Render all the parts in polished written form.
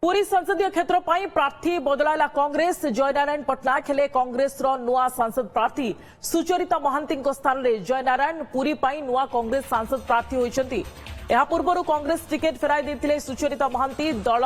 पुरी संसदीय क्षेत्र पर प्रार्थी बदलाइला कांग्रेस। जयनारायण पट्टनायक हेले कांग्रेस नुआ सांसद प्रार्थी। सुचरिता महांती स्थान में जयनारायण पुरी पर नुआ कांग्रेस सांसद प्रार्थी होइछंती। एहा पूर्व कांग्रेस टिकेट फेराई देथिले सुचरिता महांती। दल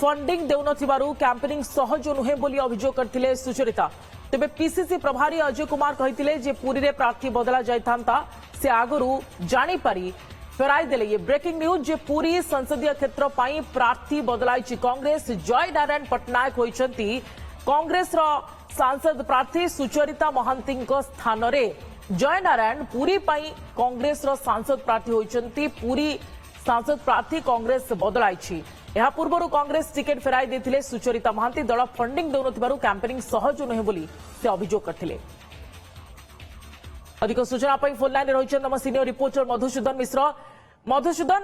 फंडिंग देउनथिबारु कैंपेनिंग सहज नुहे बोली अभियोग करथिले सुचरिता। तेबे पीसीसी प्रभारी अजय कुमार कहिथिले जे पुरी रे प्रार्थी बदला जायथांता से आगरु जानि पारी फेराई देले। ये ब्रेकिंग न्यूज जे पुरी संसदीय क्षेत्र पर प्रार्थी बदलाई कांग्रेस। जयनारायण पट्टनायक होइछंती कांग्रेस रो सांसद प्रार्थी। सुचरिता महांती स्थान रे जयनारायण पुरी पर कांग्रेस रो सांसद प्रार्थी होइछंती। पुरी सांसद प्रार्थी कांग्रेस बदलाई। यह पूर्व कांग्रेस टिकेट फेराई देथिले सुचरिता महांती। दल फंडिंग देउनथिबारु कैंपेनिंग सहज नुहे बोली से अभियोग करथिले। अधिक सूचना फोन लाइन रही नम सीनियर रिपोर्टर मधुसूदन मिश्र। मधुसूदन,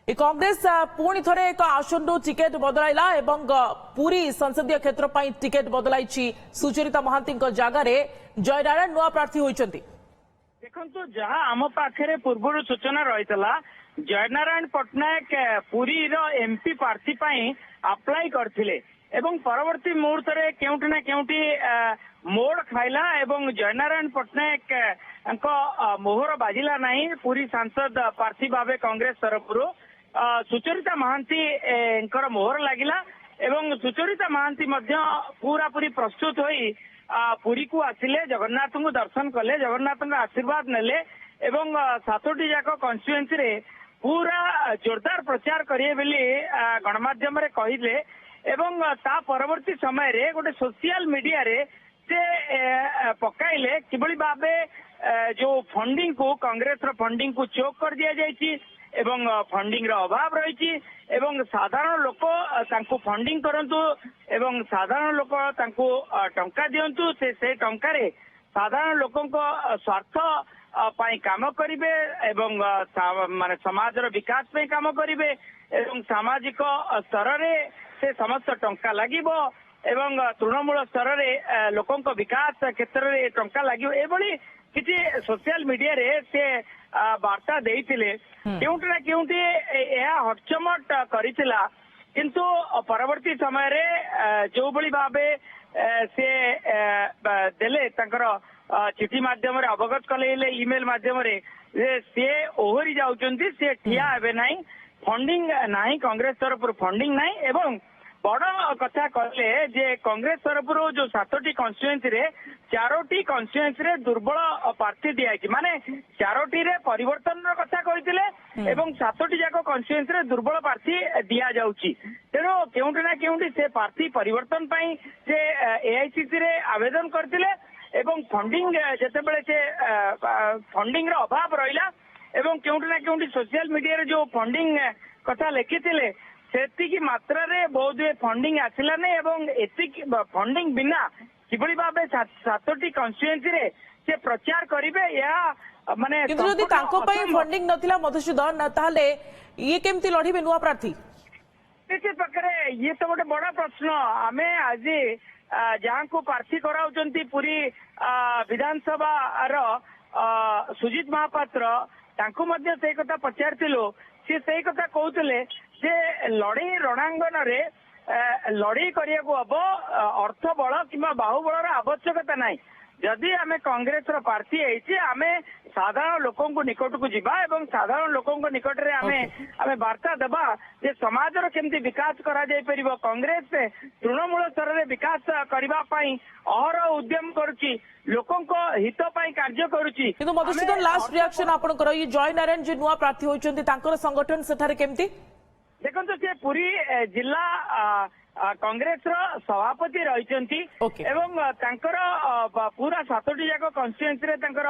कांग्रेस पुणी थे एक आसन टिकेट बदलाइला एवं पुरी संसदीय क्षेत्र पर टिकेट बदलाई। सुचरिता महांती जगार जयनारायण नुआ प्रार्थी होइछंती। देखो जहाँ आम पाखे पूर्व सूचना रही जयनारायण पट्टनायक पुरी एमपी प्रार्थी अप्लाई करथिले एवं परवर्ती मुहूर्त में केउटी ना केउटी मोड़ खाइला एवं जयनारायण पट्टनायक मोहर बाजिला नहीं पुरी सांसद प्रार्थी भाव कांग्रेस तरफ सुचरिता महांती मोहर लगिला एवं सुचरिता महांती पूरा पूरी प्रस्तुत होई पुरी को आसिले। जगन्नाथ को दर्शन कले, जगन्नाथ आशीर्वाद नेले एवं 7टी जाक कन्स्टिट्युएंसी रे पूरा जोरदार प्रचार करिए बोली गणमाध्यम रे कहिले एवं ता परवर्ती समय रे गोटे सोशल मीडिया रे से पकाइले किबळी भाबे जो फंडिंग को कांग्रेस रो फंडिंग को चोक कर दिया जायछि एवं फंडिंग रो अभाव रहिछि एवं साधारण लोक तांको फंडिंग करंतु एवं साधारण लोक तांको टंका दियंतु से टंका रे साधारण लोकन को स्वार्थ पाई काम करिवे एवं माने समाज रो विकास पे काम करिवे एवं सामाजिक स्तर रे से समस्त टंका लागिबो एवं तृणमूल स्तर रे लोकन को विकास क्षेत्र रे टंका लागिबो एबोली किछि सोशल मीडिया रे से वार्ता देइतिले। केउटी ना केउटी एहा हटचमट करितिला किंतु परवर्ती समय रे जो बळी भाबे से देले तांकर चिठी माध्यम रे अवगत कले इमेल माध्यम रे से ओहरी जाउचंती से ठिया हेबे नाही फंडिंग नाही कांग्रेस तरफ फंडिंग नाही एवं बड़ कथा कहले जे कांग्रेस तरफ जो 7टी कन्स्टिट्युएंसी रे 4टी कन्स्टिट्युएंसी रे दुर्बल प्रार्थी दिया माने 4टी रे परिवर्तन कथा कहितिले एवं 7टी जाक कन्स्टिट्युएंसी रे दुर्बल प्रार्थी दिया जाउची। तेनो केउंटी ना केउंटी से प्रार्थी परिवर्तन पई से एआईसीसी रे आवेदन करतिले एवं फंडिंग जेतेबेले से फंडिंग रो अभाव रहिला एवं केउंटी ना केउंटी सोशल मीडिया रे जो फंडिंग कथा लिखितिले सेतिकी मात्रा रे बहुत फंडिंग आसिला नै एवं एतिकी फंडिंग बिना किबळी भाबे 7टी कन्स्टिट्युएंसी रे से प्रचार करिवे या माने किंतु यदि तांको पई फंडिंग नथिला मधुसूदन ताहले ये केमती लढिबे नुआ प्रार्थी से पकरे ये तो गोटे बड़ा प्रश्न। आमे आज जहाँ को प्रार्थी कराउचंती पूरी विधानसभा रो सुजित महापात्र तांको मध्य से कथा पचारथिलो से सही कथा कहते जे लड़ई रणांगन रे लड़ई करिया को अब अर्थ बल किंवा बाहुबल आवश्यकता नहीं। जदि आमे कांग्रेस रो प्रार्थी है आमे साधारण लोकों को निकट को जीवा एवं साधारण लोकों को निकट रे आमे वार्ता देबा जे समाज रो केमती विकास करा जाय परिबो। कांग्रेस तृणमूल स्तर रे विकास करबा पई अहर उद्यम करूची लोकों को हित पई कार्य करूची। किंतु मधुसूदन लास्ट रिएक्शन आपन करो ये जयनारायण जे नुआ प्रार्थी होइचंती तांकर संगठन सेठारे केमती देखो से पूरी जिला कांग्रेस सभापति रही एवं तांकर पूरा 7टी जाक कन्स्टिट्युएंसी रे तांकर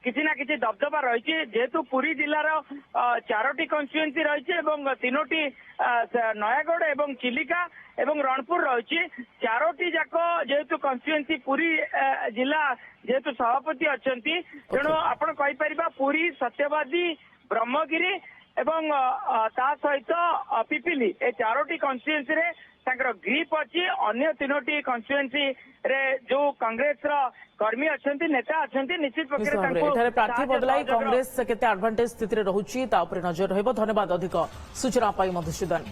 किसी ना किसी दबदबा रही जेहेतु पुरी जिलार 4टी कन्स्टिट्युएंसी रही एवं 3टी नयागढ़ एवं चिलिका एवं रणपुर रही 4टी जाक जेहेतु कन्स्टिट्युएंसी पुरी जिला जेहेतु सभापति अच्छा तेणु आपण कहीपर पुरी सत्यवादी ब्रह्मगिरी एवं ता सहित पिपिली ए 4टी कन्स्टिट्युएंसी रे तांकर ग्रीप अच्छी अन्य 3टी कन्स्टिट्युएंसी रे जो कांग्रेस रो कर्मी अच्छंती नेता अच्छंती निश्चित प्रकार प्रार्थी बदलाई कांग्रेस केते एडवांटेज स्थिति रे रहुची ता ऊपर नजर रहबो। धन्यवाद अधिक सूचना पाई मधुसूदन।